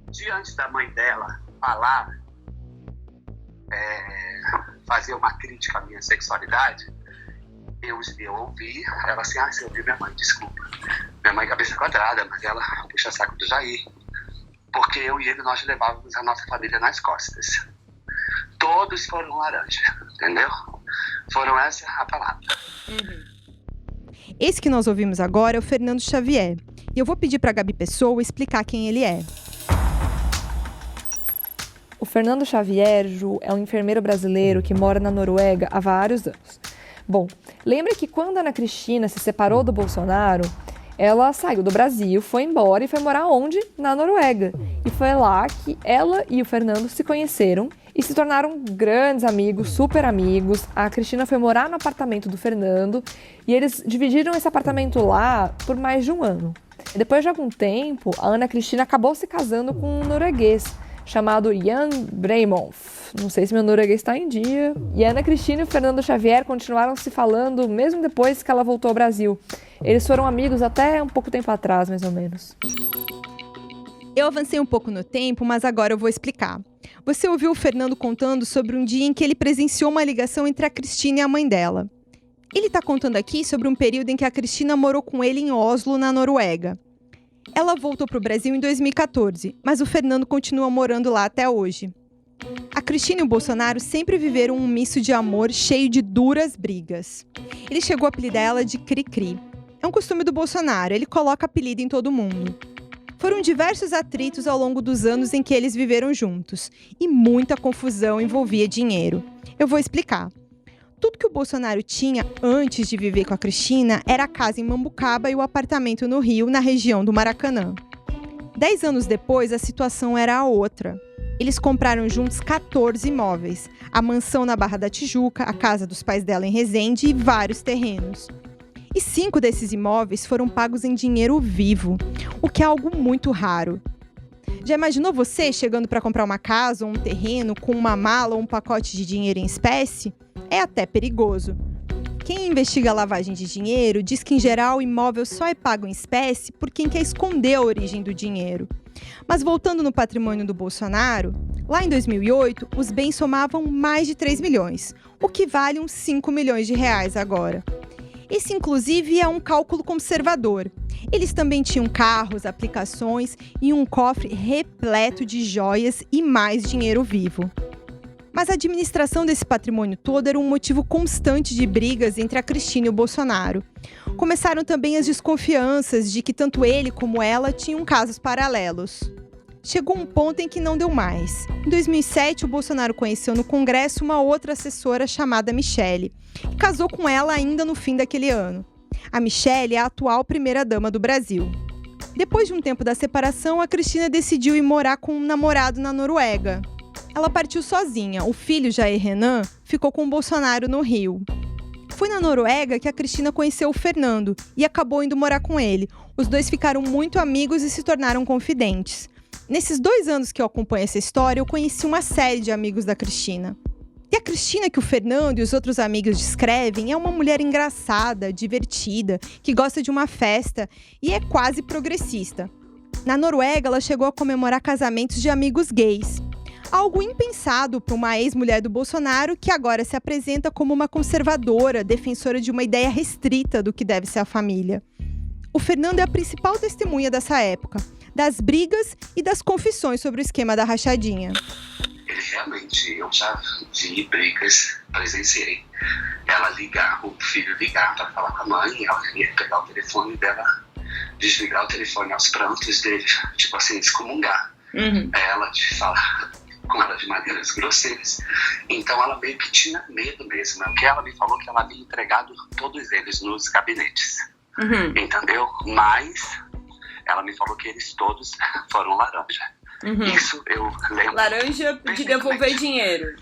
Diante da mãe dela falar, fazer uma crítica à minha sexualidade, eu ouvi, ela assim, você ouviu minha mãe, desculpa. Minha mãe cabeça quadrada, mas ela puxa saco do Jair. Porque eu e ele, nós levávamos a nossa família nas costas. Todos foram laranja, entendeu? Foram essa a palavra. Esse que nós ouvimos agora é o Fernando Xavier. E eu vou pedir para a Gabi Pessoa explicar quem ele é. O Fernando Xavier, Ju, é um enfermeiro brasileiro que mora na Noruega há vários anos. Bom, lembra que quando a Ana Cristina se separou do Bolsonaro, ela saiu do Brasil, foi embora e foi morar onde? Na Noruega. E foi lá que ela e o Fernando se conheceram e se tornaram grandes amigos, super amigos. A Cristina foi morar no apartamento do Fernando e eles dividiram esse apartamento lá por mais de um ano. Depois de algum tempo, a Ana Cristina acabou se casando com um norueguês chamado Jan Breimonf. Não sei se meu norueguês está em dia. E a Ana Cristina e o Fernando Xavier continuaram se falando mesmo depois que ela voltou ao Brasil. Eles foram amigos até um pouco tempo atrás, mais ou menos. Eu avancei um pouco no tempo, mas agora eu vou explicar. Você ouviu o Fernando contando sobre um dia em que ele presenciou uma ligação entre a Cristina e a mãe dela. Ele está contando aqui sobre um período em que a Cristina morou com ele em Oslo, na Noruega. Ela voltou para o Brasil em 2014, mas o Fernando continua morando lá até hoje. A Cristina e o Bolsonaro sempre viveram um misto de amor cheio de duras brigas. Ele chegou a apelidar ela de Cri-Cri. É um costume do Bolsonaro, ele coloca apelido em todo mundo. Foram diversos atritos ao longo dos anos em que eles viveram juntos, e muita confusão envolvia dinheiro. Eu vou explicar. Tudo que o Bolsonaro tinha antes de viver com a Cristina era a casa em Mambucaba e o apartamento no Rio, na região do Maracanã. 10 anos depois, a situação era a outra. Eles compraram juntos 14 imóveis, a mansão na Barra da Tijuca, a casa dos pais dela em Resende e vários terrenos. E 5 desses imóveis foram pagos em dinheiro vivo, o que é algo muito raro. Já imaginou você chegando para comprar uma casa ou um terreno com uma mala ou um pacote de dinheiro em espécie? É até perigoso. Quem investiga a lavagem de dinheiro diz que, em geral, o imóvel só é pago em espécie por quem quer esconder a origem do dinheiro. Mas voltando no patrimônio do Bolsonaro, lá em 2008, os bens somavam mais de 3 milhões, o que vale uns 5 milhões de reais agora. Esse, inclusive, é um cálculo conservador. Eles também tinham carros, aplicações e um cofre repleto de joias e mais dinheiro vivo. Mas a administração desse patrimônio todo era um motivo constante de brigas entre a Cristina e o Bolsonaro. Começaram também as desconfianças de que tanto ele como ela tinham casos paralelos. Chegou um ponto em que não deu mais. Em 2007, o Bolsonaro conheceu no Congresso uma outra assessora chamada Michele, e casou com ela ainda no fim daquele ano. A Michele é a atual primeira-dama do Brasil. Depois de um tempo da separação, a Cristina decidiu ir morar com um namorado na Noruega. Ela partiu sozinha. O filho, Jair Renan, ficou com o Bolsonaro no Rio. Foi na Noruega que a Cristina conheceu o Fernando e acabou indo morar com ele. Os dois ficaram muito amigos e se tornaram confidentes. Nesses 2 anos que eu acompanho essa história, eu conheci uma série de amigos da Cristina. E a Cristina que o Fernando e os outros amigos descrevem é uma mulher engraçada, divertida, que gosta de uma festa e é quase progressista. Na Noruega, ela chegou a comemorar casamentos de amigos gays. Algo impensado para uma ex-mulher do Bolsonaro que agora se apresenta como uma conservadora, defensora de uma ideia restrita do que deve ser a família. O Fernando é a principal testemunha dessa época, das brigas e das confissões sobre o esquema da rachadinha. Realmente, eu já vi brigas, presenciei. Ela ligar, o filho ligar para falar com a mãe, ela ia pegar o telefone dela, desligar o telefone aos prantos dele, tipo assim, excomungar. Ela de falar com ela de maneiras grosseiras. Então ela meio que tinha medo mesmo, porque ela me falou que ela havia entregado todos eles nos gabinetes. Entendeu? Mas ela me falou que eles todos foram laranja. Isso eu lembro. Laranja de devolver dinheiro.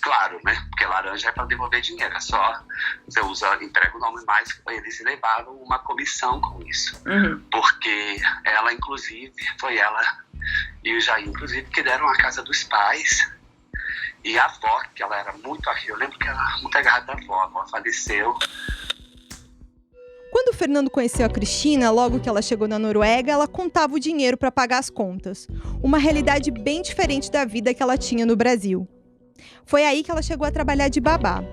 Claro, né? Porque laranja é para devolver dinheiro. É só você entrega o nome, mas eles levaram uma comissão com isso. Porque ela, inclusive, foi ela e o Jair, inclusive, que deram a casa dos pais. E a avó, que ela era muito aqui. Eu lembro que ela era muito agarrada da avó. A avó faleceu. Quando o Fernando conheceu a Cristina, logo que ela chegou na Noruega, ela contava o dinheiro para pagar as contas. Uma realidade bem diferente da vida que ela tinha no Brasil. Foi aí que ela chegou a trabalhar de babá.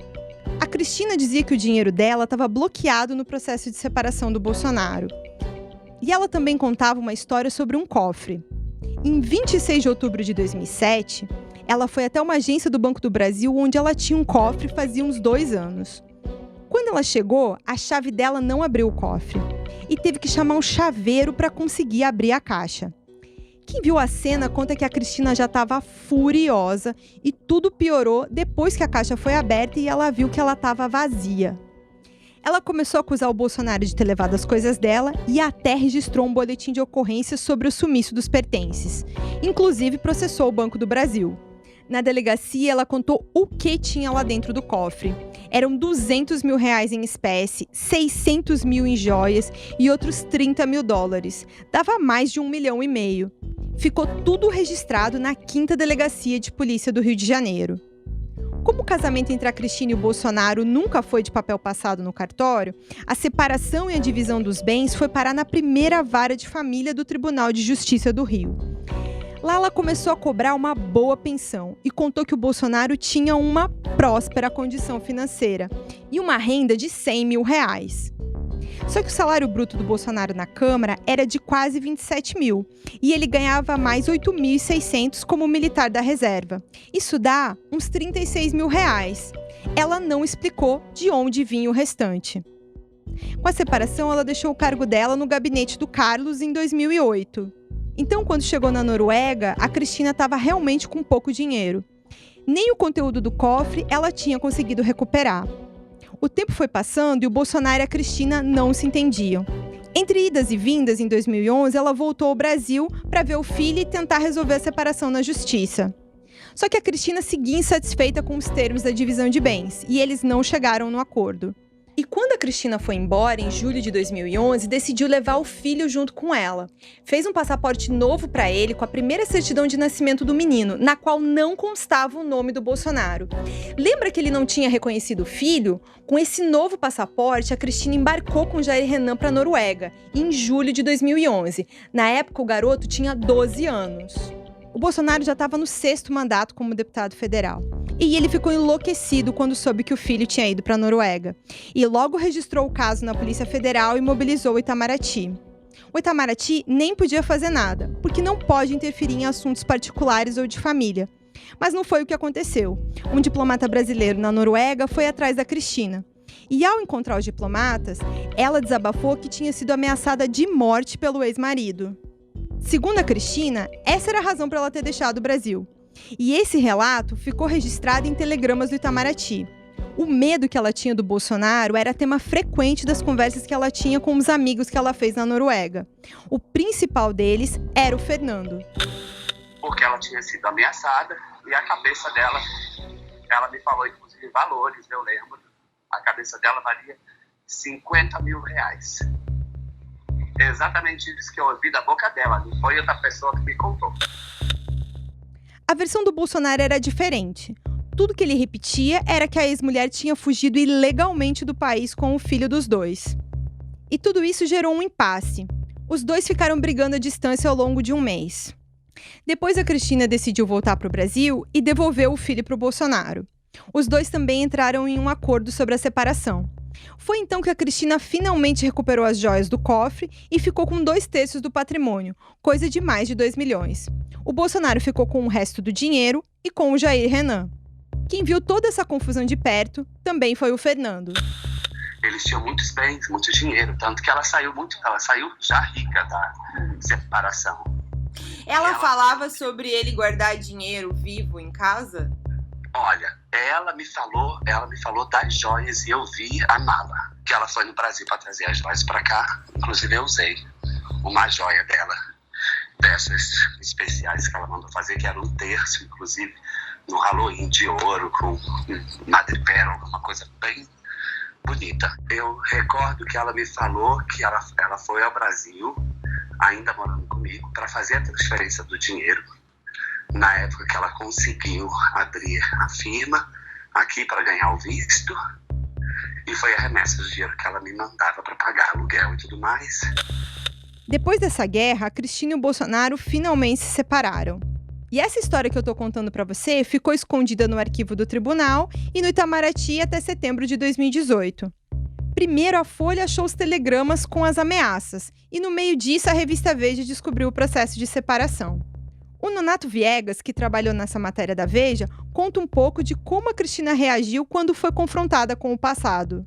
A Cristina dizia que o dinheiro dela estava bloqueado no processo de separação do Bolsonaro. E ela também contava uma história sobre um cofre. Em 26 de outubro de 2007, ela foi até uma agência do Banco do Brasil onde ela tinha um cofre fazia uns 2 anos. Quando ela chegou, a chave dela não abriu o cofre e teve que chamar um chaveiro para conseguir abrir a caixa. Quem viu a cena conta que a Cristina já estava furiosa e tudo piorou depois que a caixa foi aberta e ela viu que ela estava vazia. Ela começou a acusar o Bolsonaro de ter levado as coisas dela e até registrou um boletim de ocorrência sobre o sumiço dos pertences. Inclusive processou o Banco do Brasil. Na delegacia, ela contou o que tinha lá dentro do cofre. Eram R$200 mil em espécie, 600 mil em joias e outros 30 mil dólares. Dava mais de 1,5 milhão. Ficou tudo registrado na 5ª Delegacia de Polícia do Rio de Janeiro. Como o casamento entre a Cristina e o Bolsonaro nunca foi de papel passado no cartório, a separação e a divisão dos bens foi parar na 1ª Vara de Família do Tribunal de Justiça do Rio. Lá ela começou a cobrar uma boa pensão e contou que o Bolsonaro tinha uma próspera condição financeira e uma renda de R$100 mil. Só que o salário bruto do Bolsonaro na Câmara era de quase 27 mil e ele ganhava mais 8.600 como militar da reserva. Isso dá uns 36 mil reais. Ela não explicou de onde vinha o restante. Com a separação, ela deixou o cargo dela no gabinete do Carlos em 2008. Então, quando chegou na Noruega, a Cristina estava realmente com pouco dinheiro. Nem o conteúdo do cofre ela tinha conseguido recuperar. O tempo foi passando e o Bolsonaro e a Cristina não se entendiam. Entre idas e vindas, em 2011, ela voltou ao Brasil para ver o filho e tentar resolver a separação na justiça. Só que a Cristina seguia insatisfeita com os termos da divisão de bens e eles não chegaram no acordo. E quando a Cristina foi embora, em julho de 2011, decidiu levar o filho junto com ela. Fez um passaporte novo para ele com a primeira certidão de nascimento do menino, na qual não constava o nome do Bolsonaro. Lembra que ele não tinha reconhecido o filho? Com esse novo passaporte, a Cristina embarcou com Jair Renan para a Noruega, em julho de 2011. Na época, o garoto tinha 12 anos. O Bolsonaro já estava no 6º mandato como deputado federal. E ele ficou enlouquecido quando soube que o filho tinha ido para a Noruega. E logo registrou o caso na Polícia Federal e mobilizou o Itamaraty. O Itamaraty nem podia fazer nada, porque não pode interferir em assuntos particulares ou de família. Mas não foi o que aconteceu. Um diplomata brasileiro na Noruega foi atrás da Cristina. E ao encontrar os diplomatas, ela desabafou que tinha sido ameaçada de morte pelo ex-marido. Segundo a Cristina, essa era a razão para ela ter deixado o Brasil. E esse relato ficou registrado em telegramas do Itamaraty. O medo que ela tinha do Bolsonaro era tema frequente das conversas que ela tinha com os amigos que ela fez na Noruega. O principal deles era o Fernando. Porque ela tinha sido ameaçada e a cabeça dela, ela me falou inclusive valores, eu lembro. A cabeça dela valia 50 mil reais. Exatamente isso que eu ouvi da boca dela, não foi outra pessoa que me contou. A versão do Bolsonaro era diferente. Tudo que ele repetia era que a ex-mulher tinha fugido ilegalmente do país com o filho dos dois. E tudo isso gerou um impasse. Os dois ficaram brigando à distância ao longo de um mês. Depois a Cristina decidiu voltar para o Brasil e devolveu o filho para o Bolsonaro. Os dois também entraram em um acordo sobre a separação. Foi então que a Cristina finalmente recuperou as joias do cofre e ficou com 2/3 do patrimônio, coisa de mais de 2 milhões. O Bolsonaro ficou com o resto do dinheiro e com o Jair Renan. Quem viu toda essa confusão de perto também foi o Fernando. Eles tinham muitos bens, muito dinheiro, tanto que ela saiu já rica da separação. Ela falava sobre ele guardar dinheiro vivo em casa? Olha, ela me falou das joias e eu vi a mala. Que ela foi no Brasil para trazer as joias para cá. Inclusive eu usei uma joia dela, dessas especiais que ela mandou fazer, que era um terço, inclusive, no Halloween de ouro, com madrepérola, uma coisa bem bonita. Eu recordo que ela me falou que ela foi ao Brasil, ainda morando comigo, para fazer a transferência do dinheiro. Na época que ela conseguiu abrir a firma aqui para ganhar o visto, e foi a remessa do dinheiro que ela me mandava para pagar aluguel e tudo mais. Depois dessa guerra, a Cristina e o Bolsonaro finalmente se separaram. E essa história que eu tô contando para você ficou escondida no arquivo do tribunal e no Itamaraty até setembro de 2018. Primeiro, a Folha achou os telegramas com as ameaças, e no meio disso a revista Veja descobriu o processo de separação. O Nonato Viegas, que trabalhou nessa matéria da Veja, conta um pouco de como a Cristina reagiu quando foi confrontada com o passado.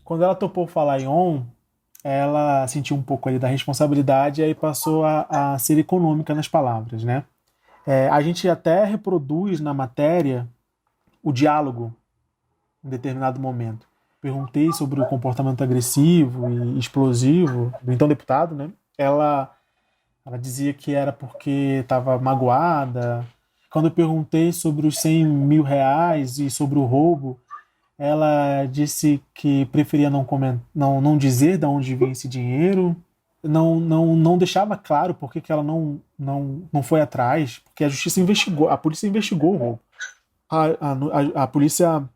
Quando ela topou falar em ON, ela sentiu um pouco ali da responsabilidade e aí passou a ser econômica nas palavras, né? A gente até reproduz na matéria o diálogo em determinado momento. Perguntei sobre o comportamento agressivo e explosivo do então deputado, né? Ela dizia que era porque estava magoada. Quando eu perguntei sobre os 100 mil reais e sobre o roubo, ela disse que preferia não dizer de onde vinha esse dinheiro, não deixava claro por que ela não foi atrás, porque a polícia investigou o roubo. A polícia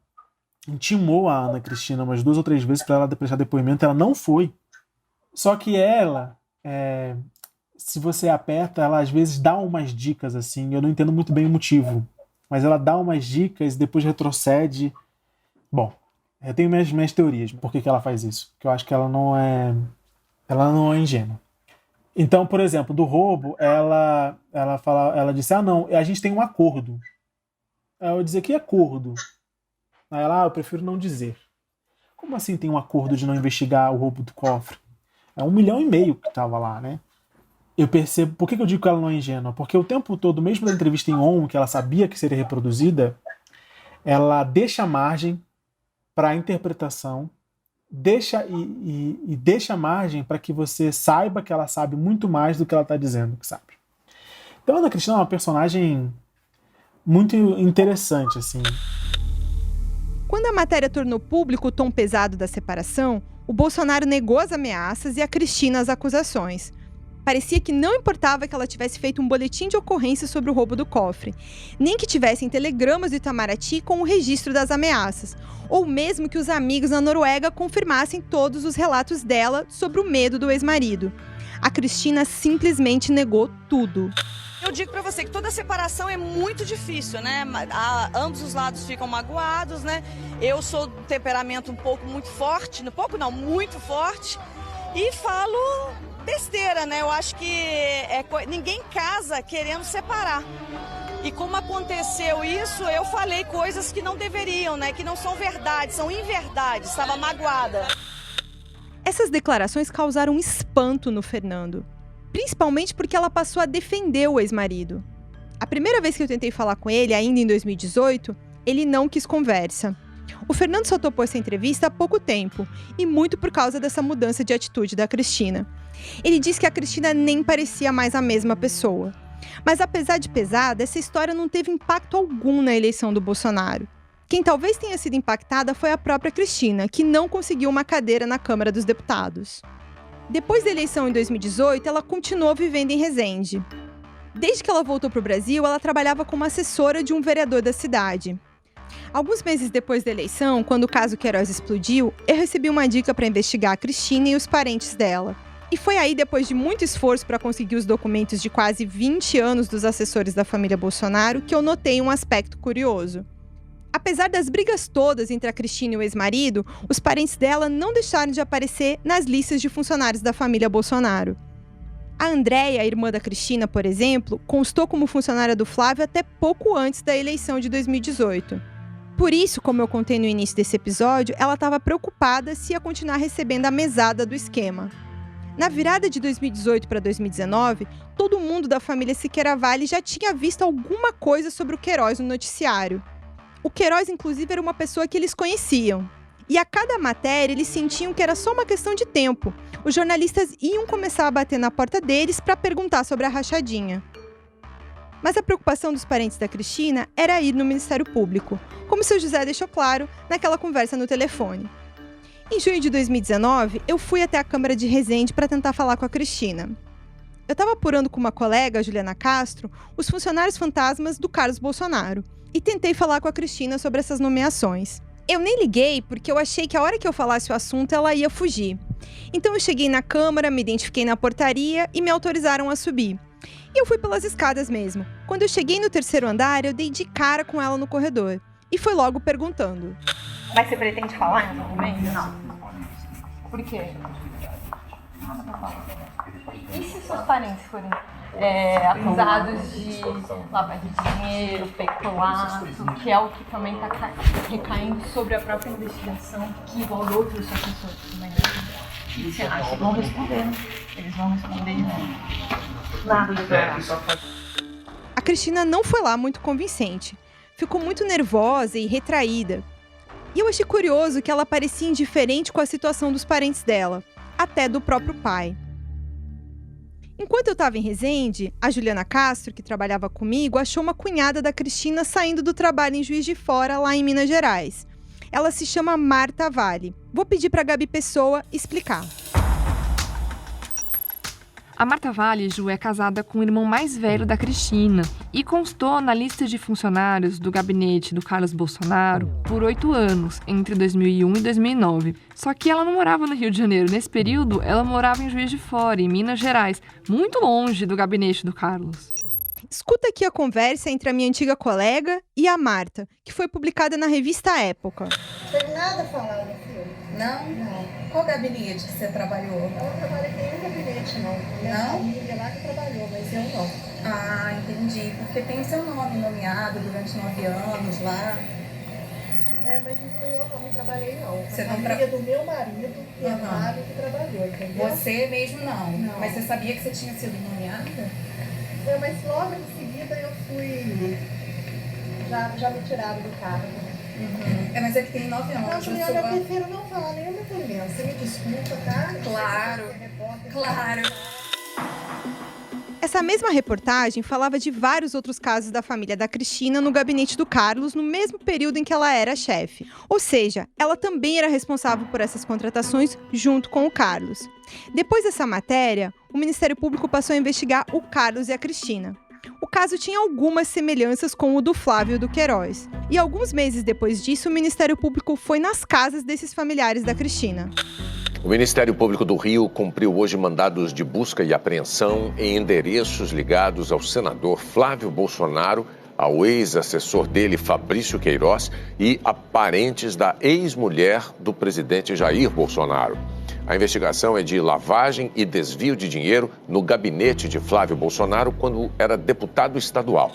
intimou a Ana Cristina umas 2 ou 3 vezes para ela prestar depoimento, ela não foi. Só que ela, se você aperta, ela às vezes dá umas dicas assim, eu não entendo muito bem o motivo, mas ela dá umas dicas e depois retrocede. Bom, eu tenho minhas teorias por que ela faz isso, que eu acho que ela não é ingênua. Então, por exemplo, do roubo, ela disse, não, a gente tem um acordo. Eu dizia, que acordo? Aí ela, eu prefiro não dizer. Como assim tem um acordo de não investigar o roubo do cofre? É 1,5 milhão que estava lá, né? Eu percebo, por que eu digo que ela não é ingênua? Porque o tempo todo, mesmo na entrevista em ON, que ela sabia que seria reproduzida, ela deixa margem para a interpretação, deixa margem para que você saiba que ela sabe muito mais do que ela está dizendo que sabe. Então a Ana Cristina é uma personagem muito interessante, assim. Quando a matéria tornou público o tom pesado da separação, o Bolsonaro negou as ameaças e a Cristina as acusações. Parecia que não importava que ela tivesse feito um boletim de ocorrência sobre o roubo do cofre, nem que tivessem telegramas do Itamaraty com o registro das ameaças, ou mesmo que os amigos na Noruega confirmassem todos os relatos dela sobre o medo do ex-marido. A Cristina simplesmente negou tudo. Eu digo pra você que toda separação é muito difícil, né? Ambos os lados ficam magoados, né? Eu sou do temperamento muito forte, muito forte, e falo besteira, né? Eu acho que ninguém casa querendo separar. E como aconteceu isso, eu falei coisas que não deveriam, né? Que não são verdades, são inverdades. Estava magoada. Essas declarações causaram um espanto no Fernando, principalmente porque ela passou a defender o ex-marido. A primeira vez que eu tentei falar com ele, ainda em 2018, ele não quis conversa. O Fernando só topou essa entrevista há pouco tempo, e muito por causa dessa mudança de atitude da Cristina. Ele disse que a Cristina nem parecia mais a mesma pessoa. Mas apesar de pesada, essa história não teve impacto algum na eleição do Bolsonaro. Quem talvez tenha sido impactada foi a própria Cristina, que não conseguiu uma cadeira na Câmara dos Deputados. Depois da eleição em 2018, ela continuou vivendo em Resende. Desde que ela voltou para o Brasil, ela trabalhava como assessora de um vereador da cidade. Alguns meses depois da eleição, quando o caso Queiroz explodiu, eu recebi uma dica para investigar a Cristina e os parentes dela. E foi aí, depois de muito esforço para conseguir os documentos de quase 20 anos dos assessores da família Bolsonaro, que eu notei um aspecto curioso. Apesar das brigas todas entre a Cristina e o ex-marido, os parentes dela não deixaram de aparecer nas listas de funcionários da família Bolsonaro. A Andréia, a irmã da Cristina, por exemplo, constou como funcionária do Flávio até pouco antes da eleição de 2018. Por isso, como eu contei no início desse episódio, ela estava preocupada se ia continuar recebendo a mesada do esquema. Na virada de 2018 para 2019, todo mundo da família Siqueira Vale já tinha visto alguma coisa sobre o Queiroz no noticiário. O Queiroz, inclusive, era uma pessoa que eles conheciam. E a cada matéria, eles sentiam que era só uma questão de tempo. Os jornalistas iam começar a bater na porta deles para perguntar sobre a rachadinha. Mas a preocupação dos parentes da Cristina era ir no Ministério Público, como o seu José deixou claro naquela conversa no telefone. Em junho de 2019, eu fui até a Câmara de Resende para tentar falar com a Cristina. Eu estava apurando com uma colega, a Juliana Castro, os funcionários fantasmas do Carlos Bolsonaro, e tentei falar com a Cristina sobre essas nomeações. Eu nem liguei porque eu achei que a hora que eu falasse o assunto ela ia fugir. Então eu cheguei na Câmara, me identifiquei na portaria e me autorizaram a subir. E eu fui pelas escadas mesmo. Quando eu cheguei no 3º andar, eu dei de cara com ela no corredor. E foi logo perguntando. Mas você pretende falar em algum momento? Não. Por quê? E se seus parentes forem acusados de lavagem de dinheiro, peculato, que é o que também está recaindo sobre a própria investigação, que envolve outros assessores também? O que você acha? Eles vão responder, né? Eles vão responder nada do que A Cristina não foi lá muito convincente. Ficou muito nervosa e retraída. E eu achei curioso que ela parecia indiferente com a situação dos parentes dela, até do próprio pai. Enquanto eu estava em Resende, a Juliana Castro, que trabalhava comigo, achou uma cunhada da Cristina saindo do trabalho em Juiz de Fora, lá em Minas Gerais. Ela se chama Marta Vale. Vou pedir para a Gabi Pessoa explicar. A Marta Vale, Ju, é casada com o irmão mais velho da Cristina e constou na lista de funcionários do gabinete do Carlos Bolsonaro por 8 anos, entre 2001 e 2009. Só que ela não morava no Rio de Janeiro. Nesse período, ela morava em Juiz de Fora, em Minas Gerais, muito longe do gabinete do Carlos. Escuta aqui a conversa entre a minha antiga colega e a Marta, que foi publicada na revista Época. Não tem nada a falar no filme. Não? Não. Qual gabinete que você trabalhou? Eu não trabalhei em nenhum gabinete, não. Minha família lá que trabalhou, mas eu não. Ah, entendi. Porque tem seu nome nomeado durante 9 anos lá. Mas não fui eu não trabalhei não. Você a família do meu marido, que é Mário, que trabalhou, entendeu? Você mesmo não. Mas você sabia que você tinha sido nomeada? Mas logo em seguida eu fui... Já me tiraram do cargo. Mas é que tem 9 anos. Não, Juliana, eu prefiro não falar nenhuma opinião. Você me desculpa, tá? Claro, claro. Essa mesma reportagem falava de vários outros casos da família da Cristina no gabinete do Carlos no mesmo período em que ela era chefe. Ou seja, ela também era responsável por essas contratações junto com o Carlos. Depois dessa matéria, o Ministério Público passou a investigar o Carlos e a Cristina. O caso tinha algumas semelhanças com o do Flávio do Queiroz. E alguns meses depois disso, o Ministério Público foi nas casas desses familiares da Cristina. O Ministério Público do Rio cumpriu hoje mandados de busca e apreensão em endereços ligados ao senador Flávio Bolsonaro, ao ex-assessor dele, Fabrício Queiroz, e a parentes da ex-mulher do presidente Jair Bolsonaro. A investigação é de lavagem e desvio de dinheiro no gabinete de Flávio Bolsonaro quando era deputado estadual.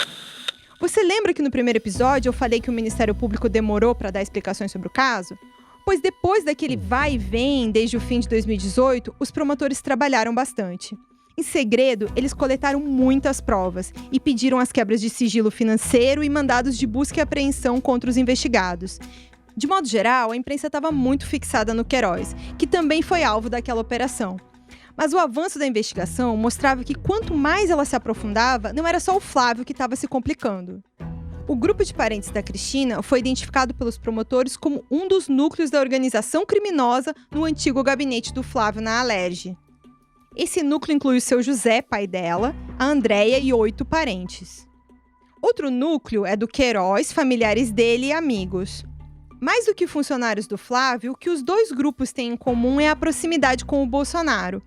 Você lembra que no primeiro episódio eu falei que o Ministério Público demorou para dar explicações sobre o caso? Pois depois daquele vai e vem desde o fim de 2018, os promotores trabalharam bastante. Em segredo, eles coletaram muitas provas e pediram as quebras de sigilo financeiro e mandados de busca e apreensão contra os investigados. De modo geral, a imprensa estava muito fixada no Queiroz, que também foi alvo daquela operação. Mas o avanço da investigação mostrava que quanto mais ela se aprofundava, não era só o Flávio que estava se complicando. O grupo de parentes da Cristina foi identificado pelos promotores como um dos núcleos da organização criminosa no antigo gabinete do Flávio na Alerj. Esse núcleo inclui o seu José, pai dela, a Andréia e 8 parentes. Outro núcleo é do Queiroz, familiares dele e amigos. Mais do que funcionários do Flávio, o que os dois grupos têm em comum é a proximidade com o Bolsonaro.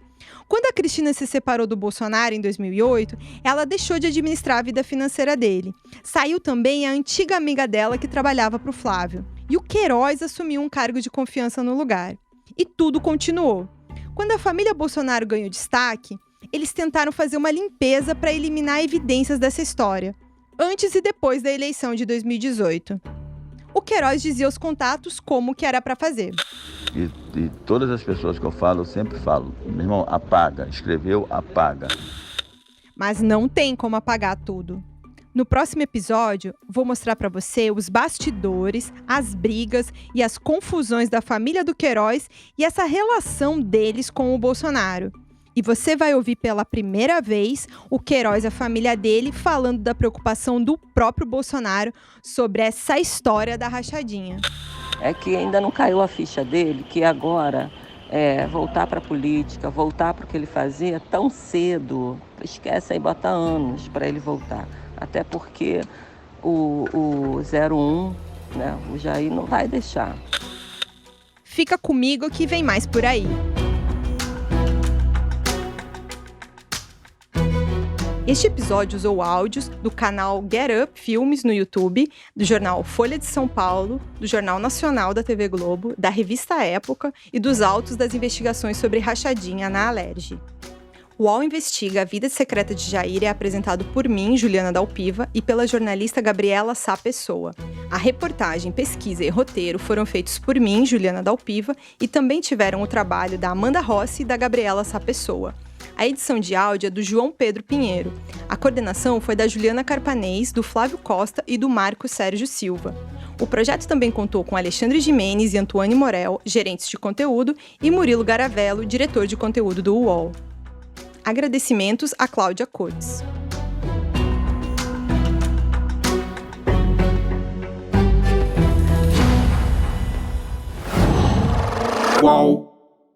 Quando a Cristina se separou do Bolsonaro em 2008, ela deixou de administrar a vida financeira dele. Saiu também a antiga amiga dela que trabalhava para o Flávio. E o Queiroz assumiu um cargo de confiança no lugar. E tudo continuou. Quando a família Bolsonaro ganhou destaque, eles tentaram fazer uma limpeza para eliminar evidências dessa história, antes e depois da eleição de 2018. O Queiroz dizia aos contatos como que era para fazer. E todas as pessoas que eu falo, eu sempre falo, meu irmão, apaga, escreveu, apaga. Mas não tem como apagar tudo. No próximo episódio, vou mostrar para você os bastidores, as brigas e as confusões da família do Queiroz e essa relação deles com o Bolsonaro. E você vai ouvir pela primeira vez o Queiroz e a família dele falando da preocupação do próprio Bolsonaro sobre essa história da rachadinha. É que ainda não caiu a ficha dele, que agora voltar para a política, voltar para o que ele fazia tão cedo, esquece aí, bota anos para ele voltar. Até porque o 01, né, o Jair não vai deixar. Fica comigo que vem mais por aí. Este episódio usou áudios do canal Get Up Filmes no YouTube, do jornal Folha de São Paulo, do Jornal Nacional da TV Globo, da revista Época e dos autos das investigações sobre rachadinha na Alerj. O UOL Investiga a Vida Secreta de Jair é apresentado por mim, Juliana Dalpiva, e pela jornalista Gabriela Sá Pessoa. A reportagem, pesquisa e roteiro foram feitos por mim, Juliana Dalpiva, e também tiveram o trabalho da Amanda Rossi e da Gabriela Sá Pessoa. A edição de áudio é do João Pedro Pinheiro. A coordenação foi da Juliana Carpanês, do Flávio Costa e do Marco Sérgio Silva. O projeto também contou com Alexandre Gimenez e Antoine Morel, gerentes de conteúdo, e Murilo Garavello, diretor de conteúdo do UOL. Agradecimentos a Cláudia Coates. UOL.